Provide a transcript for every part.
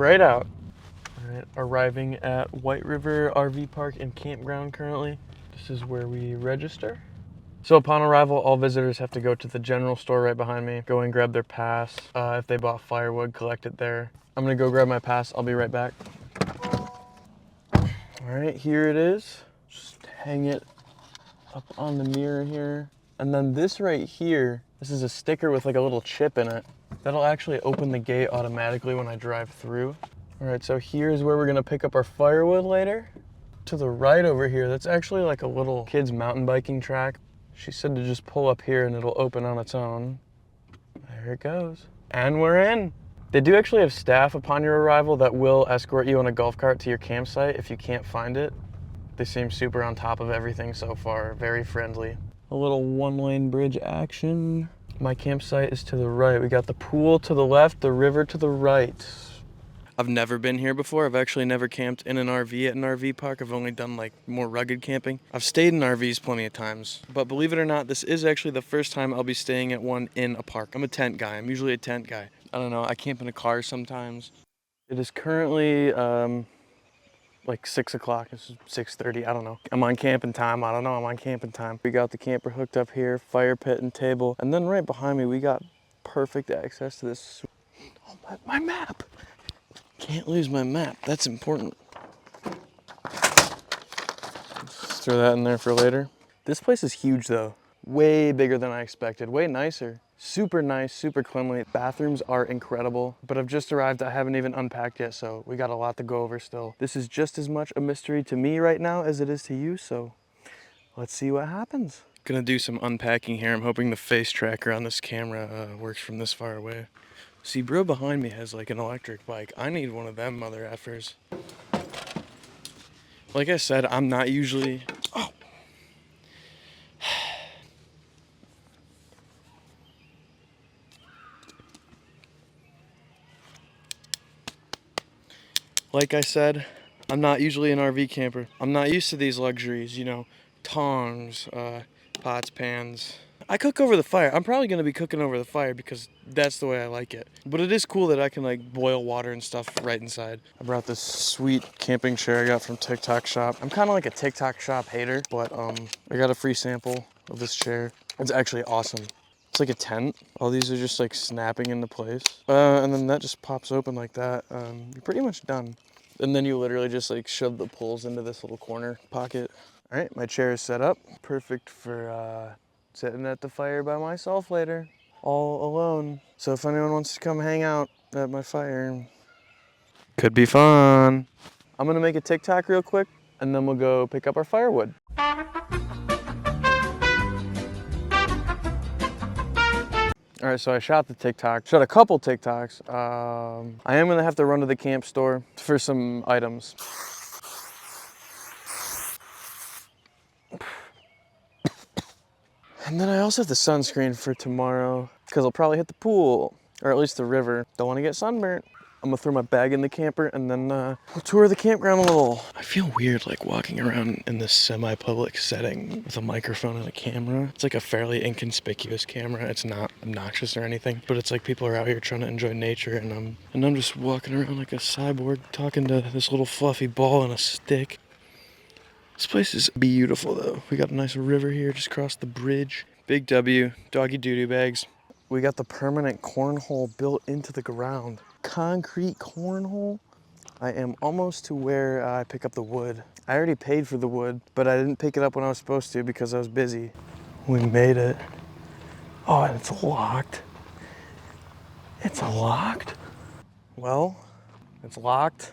right out. All right, arriving at White River RV Park and Campground currently. This is where we register. So upon arrival, all visitors have to go to the general store right behind me, go and grab their pass. If they bought firewood, collect it there. I'm gonna go grab my pass, I'll be right back. All right, here it is. Just hang it up on the mirror here. And then this right here, this is a sticker with like a little chip in it. That'll actually open the gate automatically when I drive through. All right, so here's where we're gonna pick up our firewood later. To the right over here, that's actually like a little kids mountain biking track. She said to just pull up here and it'll open on its own. There it goes. And we're in. They do actually have staff upon your arrival that will escort you on a golf cart to your campsite if you can't find it. They seem super on top of everything so far, very friendly. A little one-lane bridge action. My campsite is to the right. We got the pool to the left, the river to the right. I've never been here before. I've actually never camped in an RV at an RV park. I've only done like more rugged camping. I've stayed in RVs plenty of times, but believe it or not, this is actually the first time I'll be staying at one in a park. I'm a tent guy. I'm usually a tent guy. I don't know, I camp in a car sometimes. It is currently like 6 o'clock, it's 6:30, I don't know. I'm on camping time, I don't know, I'm on camping time. We got the camper hooked up here, fire pit and table, and then right behind me, we got perfect access to this. Oh, my map. Can't lose my map, that's important. Let's throw that in there for later. This place is huge though. Way bigger than I expected, way nicer. Super nice, super cleanly. Bathrooms are incredible, but I've just arrived, I haven't even unpacked yet, so we got a lot to go over still. This is just as much a mystery to me right now as it is to you, so let's see what happens. Gonna do some unpacking here. I'm hoping the face tracker on this camera works from this far away. See, bro behind me has like an electric bike. I need one of them mother effers. Like I said, I'm not usually... Oh! Like I said, I'm not usually an RV camper. I'm not used to these luxuries, you know, tongs, pots, pans. I cook over the fire. I'm probably gonna be cooking over the fire because that's the way I like it. But it is cool that I can like boil water and stuff right inside. I brought this sweet camping chair I got from TikTok Shop. I'm kind of like a TikTok Shop hater, but I got a free sample of this chair. It's actually awesome. It's like a tent. All these are just like snapping into place. And then that just pops open like that. You're pretty much done. And then you literally just like shove the poles into this little corner pocket. All right, my chair is set up. Perfect for sitting at the fire by myself later, all alone. So if anyone wants to come hang out at my fire, could be fun. I'm gonna make a TikTok real quick and then we'll go pick up our firewood. All right, so I shot the TikTok, shot a couple TikToks. I am gonna have to run to the camp store for some items. And then I also have the sunscreen for tomorrow because I'll probably hit the pool or at least the river. Don't want to get sunburnt. I'm gonna throw my bag in the camper and then we'll tour the campground a little. I feel weird like walking around in this semi-public setting with a microphone and a camera. It's like a fairly inconspicuous camera. It's not obnoxious or anything, but it's like people are out here trying to enjoy nature and I'm just walking around like a cyborg talking to this little fluffy ball and a stick. This place is beautiful though. We got a nice river here, just across the bridge. Big W, doggy doo-doo bags. We got the permanent cornhole built into the ground. Concrete cornhole. I am almost to where I pick up the wood. I already paid for the wood, but I didn't pick it up when I was supposed to because I was busy. We made it. Oh, and it's locked. It's locked? Well, it's locked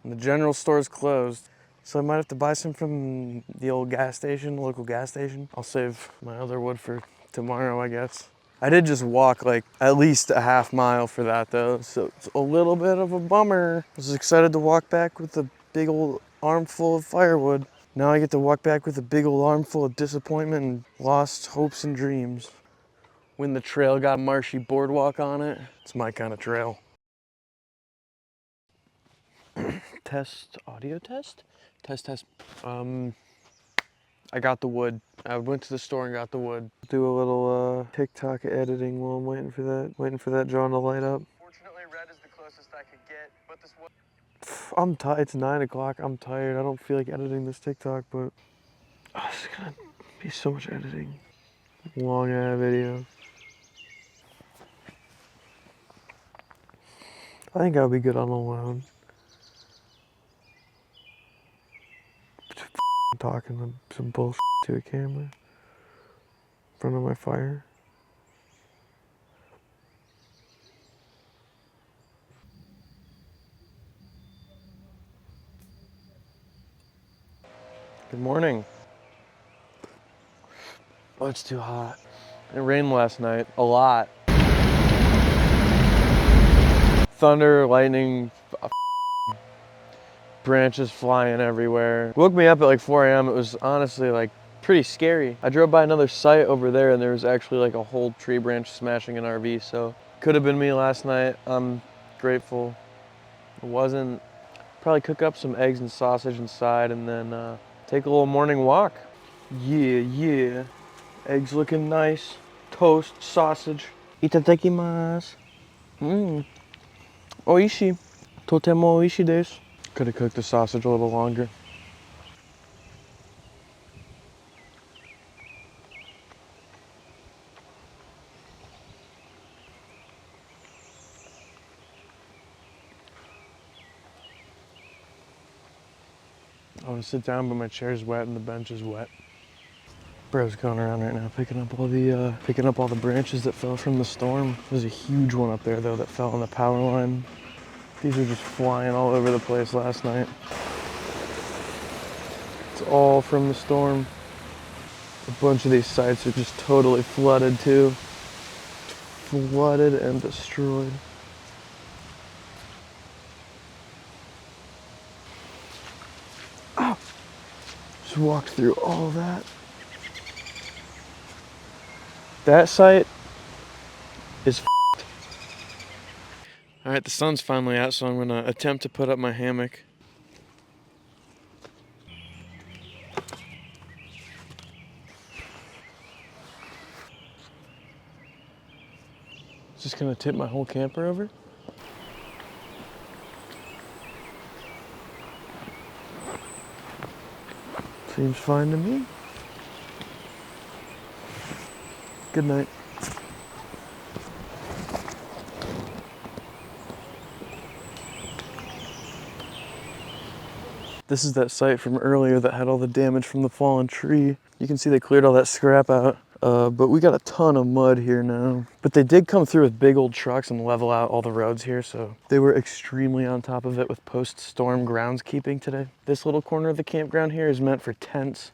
and the general store is closed. So I might have to buy some from the old gas station, local gas station. I'll save my other wood for tomorrow, I guess. I did just walk like at least a half mile for that though, so it's a little bit of a bummer. I was excited to walk back with a big old armful of firewood. Now I get to walk back with a big old armful of disappointment and lost hopes and dreams. When the trail got a marshy boardwalk on it, it's my kind of trail. Test, audio test? Test. I got the wood. I went to the store and got the wood. Do a little TikTok editing while I'm waiting for that drawing the light up. Fortunately, red is the closest I could get, but this was... I'm tired. It's 9 o'clock. I'm tired. I don't feel like editing this TikTok, but it's gonna be so much editing. Long ass video. I think I'll be good on alone. Just talking some bullshit to a camera in front of my fire. Good morning. Oh, it's too hot. It rained last night, a lot. Thunder, lightning, branches flying everywhere. Woke me up at like 4 a.m. It was honestly like pretty scary. I drove by another site over there and there was actually like a whole tree branch smashing an RV, so could have been me last night. I'm grateful it wasn't. Probably cook up some eggs and sausage inside and then take a little morning walk. Yeah. Eggs looking nice. Toast, sausage. Itadakimasu. Oishi. Totemo oishi desu. Could have cooked the sausage a little longer. I want to sit down, but my chair's wet and the bench is wet. Bro's going around right now picking up all the branches that fell from the storm. There's a huge one up there though that fell on the power line. These were just flying all over the place last night. It's all from the storm. A bunch of these sites are just totally flooded too. Flooded and destroyed. Oh! Just walked through all that. That site is f***ed. All right, the sun's finally out, so I'm gonna attempt to put up my hammock. Just gonna tip my whole camper over. Seems fine to me. Good night. This is that site from earlier that had all the damage from the fallen tree. You can see they cleared all that scrap out, but we got a ton of mud here now. But they did come through with big old trucks and level out all the roads here, so they were extremely on top of it with post-storm groundskeeping today. This little corner of the campground here is meant for tents.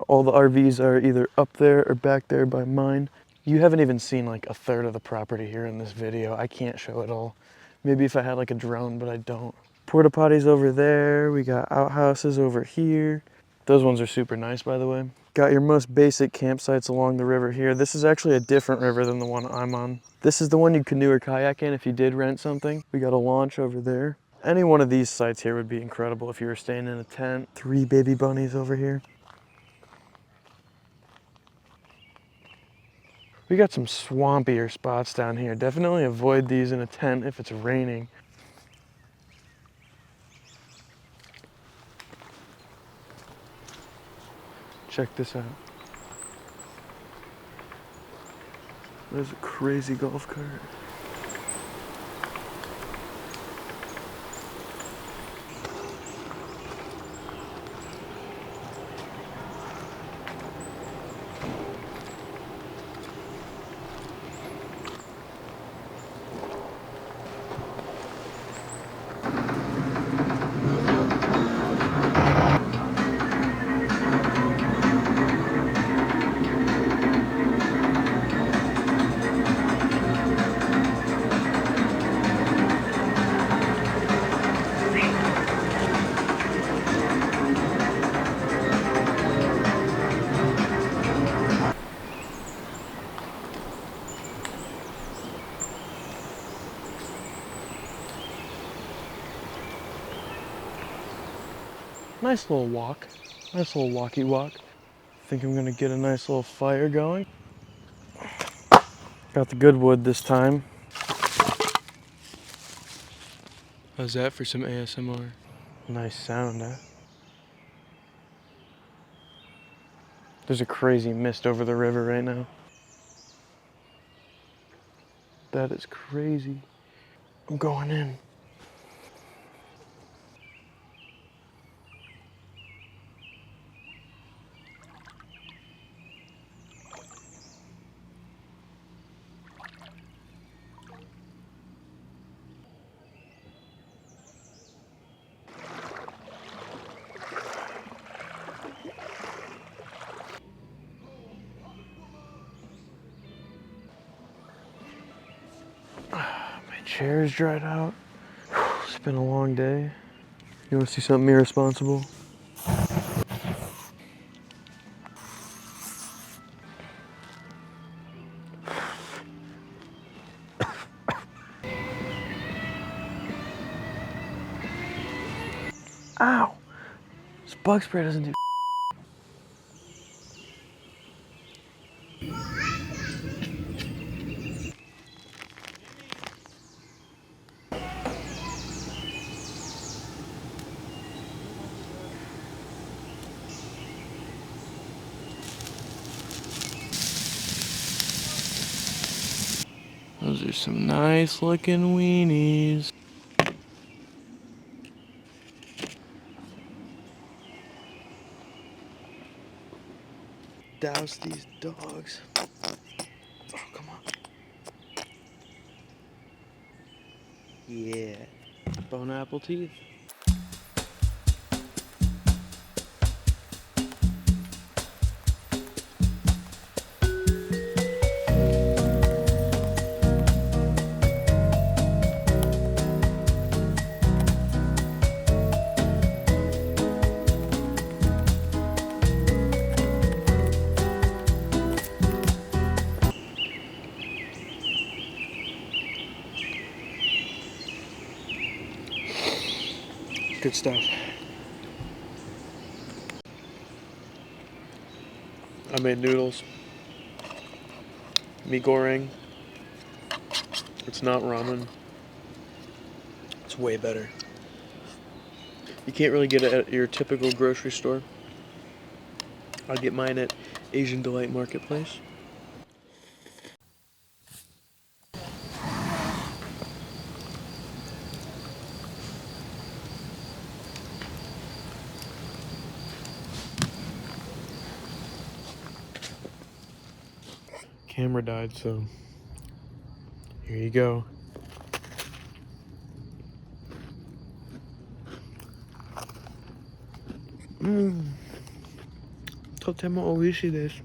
All the RVs are either up there or back there by mine. You haven't even seen like a third of the property here in this video. I can't show it all. Maybe if I had like a drone, but I don't. Porta potties over there. We got outhouses over here. Those ones are super nice, by the way. Got your most basic campsites along the river here. This is actually a different river than the one I'm on. This is the one you canoe or kayak in if you did rent something. We got a launch over there. Any one of these sites here would be incredible if you were staying in a tent. 3 baby bunnies over here. We got some swampier spots down here. Definitely avoid these in a tent if it's raining. Check this out. There's a crazy golf cart. Nice little walk. Nice little walkie walk. Think I'm gonna get a nice little fire going. Got the good wood this time. How's that for some ASMR? Nice sound, huh? There's a crazy mist over the river right now. That is crazy. I'm going in. My chair's dried out. It's been a long day. You want to see something irresponsible? Ow! This bug spray doesn't do. Those are some nice looking weenies. Douse these dogs. Oh, come on. Yeah. Bone apple teeth. Good stuff. I made noodles. Mi goreng. It's not ramen. It's way better. You can't really get it at your typical grocery store. I'll get mine at Asian Delight Marketplace. Camera died, so here you go. Totemo oishi desu.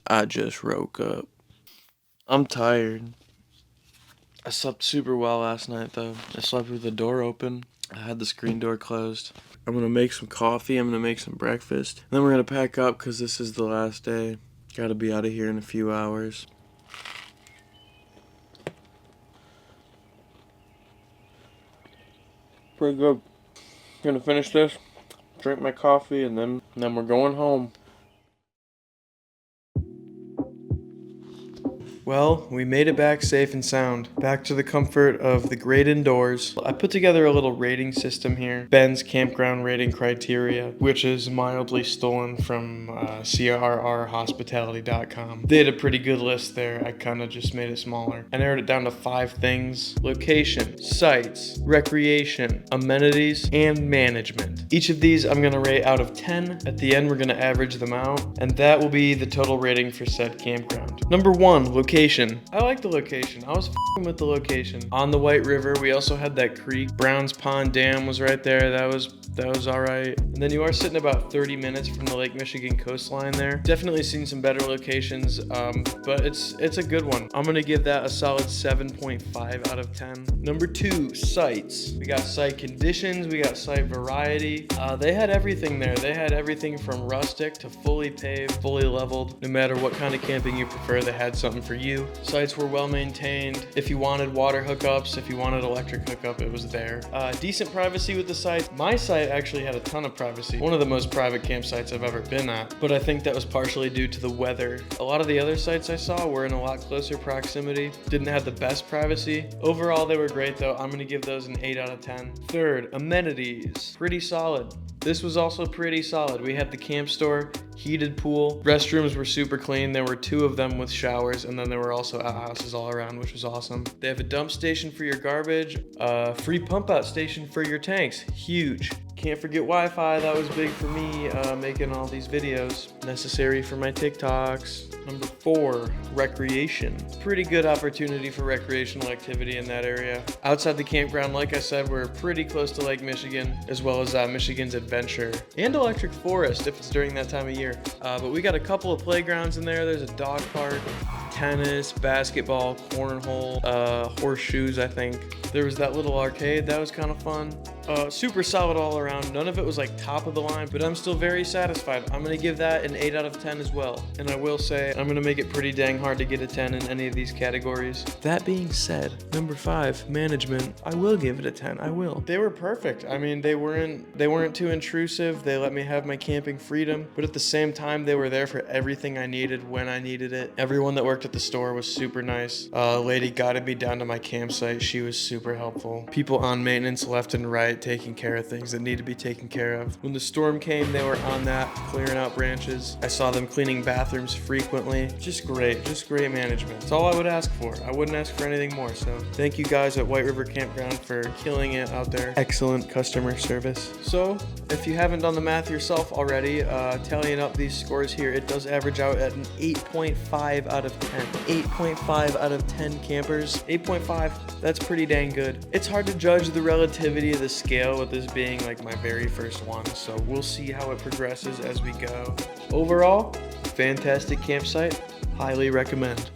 I just woke up. I'm tired. I slept super well last night though. I slept with the door open. I had the screen door closed. I'm gonna make some coffee. I'm gonna make some breakfast. Then we're gonna pack up because this is the last day. Gotta be out of here in a few hours. Pretty good. Gonna finish this, drink my coffee, and then we're going home. Well, we made it back safe and sound, back to the comfort of the great indoors. I put together a little rating system here, Ben's campground rating criteria, which is mildly stolen from crrhospitality.com. They had a pretty good list there. I kind of just made it smaller. I narrowed it down to 5 things: location, sites, recreation, amenities, and management. Each of these I'm gonna rate out of 10. At the end, we're gonna average them out, and that will be the total rating for said campground. Number 1, location. I like the location. I was f***ing with the location. On the White River, we also had that creek. Brown's Pond Dam was right there. That was alright. And then you are sitting about 30 minutes from the Lake Michigan coastline there. Definitely seen some better locations, but it's a good one. I'm gonna give that a solid 7.5 out of 10. Number 2, sites. We got site conditions, we got site variety. They had everything there. They had everything from rustic to fully paved, fully leveled. No matter what kind of camping you prefer, they had something for you. Sites were well maintained. If you wanted water hookups, if you wanted electric hookup, it was there. Decent privacy with the site. My site actually had a ton of privacy. privacy. One of the most private campsites I've ever been at, but I think that was partially due to the weather. A lot of the other sites I saw were in a lot closer proximity, didn't have the best privacy. Overall, they were great though. I'm gonna give those an 8 out of 10. Third, amenities, pretty solid. This was also pretty solid. We had the camp store, heated pool, restrooms were super clean. There were 2 of them with showers, and then there were also outhouses all around, which was awesome. They have a dump station for your garbage, free pump out station for your tanks, huge. Can't forget Wi-Fi, that was big for me, making all these videos. Necessary for my TikToks. Number 4, recreation. Pretty good opportunity for recreational activity in that area. Outside the campground, like I said, we're pretty close to Lake Michigan, as well as Michigan's Adventure and Electric Forest if it's during that time of year. But we got a couple of playgrounds in there. There's a dog park, tennis, basketball, cornhole, horseshoes, I think. There was that little arcade, that was kind of fun. Super solid all around. None of it was like top of the line, but I'm still very satisfied. I'm gonna give that an 8 out of 10 as well. And I will say, I'm gonna make it pretty dang hard to get a 10 in any of these categories. That being said, number 5, management. I will give it a 10, I will. They were perfect. I mean, they weren't too intrusive. They let me have my camping freedom, but at the same time, they were there for everything I needed when I needed it. Everyone that worked at the store was super nice. A lady guided me down to my campsite. She was super helpful. People on maintenance left and right, taking care of things that need to be taken care of. When the storm came, they were on that, clearing out branches. I saw them cleaning bathrooms frequently. Just great management. That's all I would ask for. I wouldn't ask for anything more. So thank you guys at White River Campground for killing it out there. Excellent customer service. So if you haven't done the math yourself already, tallying up these scores here, it does average out at an 8.5 out of 10. 8.5 out of 10 campers. 8.5, that's pretty dang good. It's hard to judge the relativity of the scale with this being like my very first one, so we'll see how it progresses as we go. Overall, fantastic campsite, highly recommend.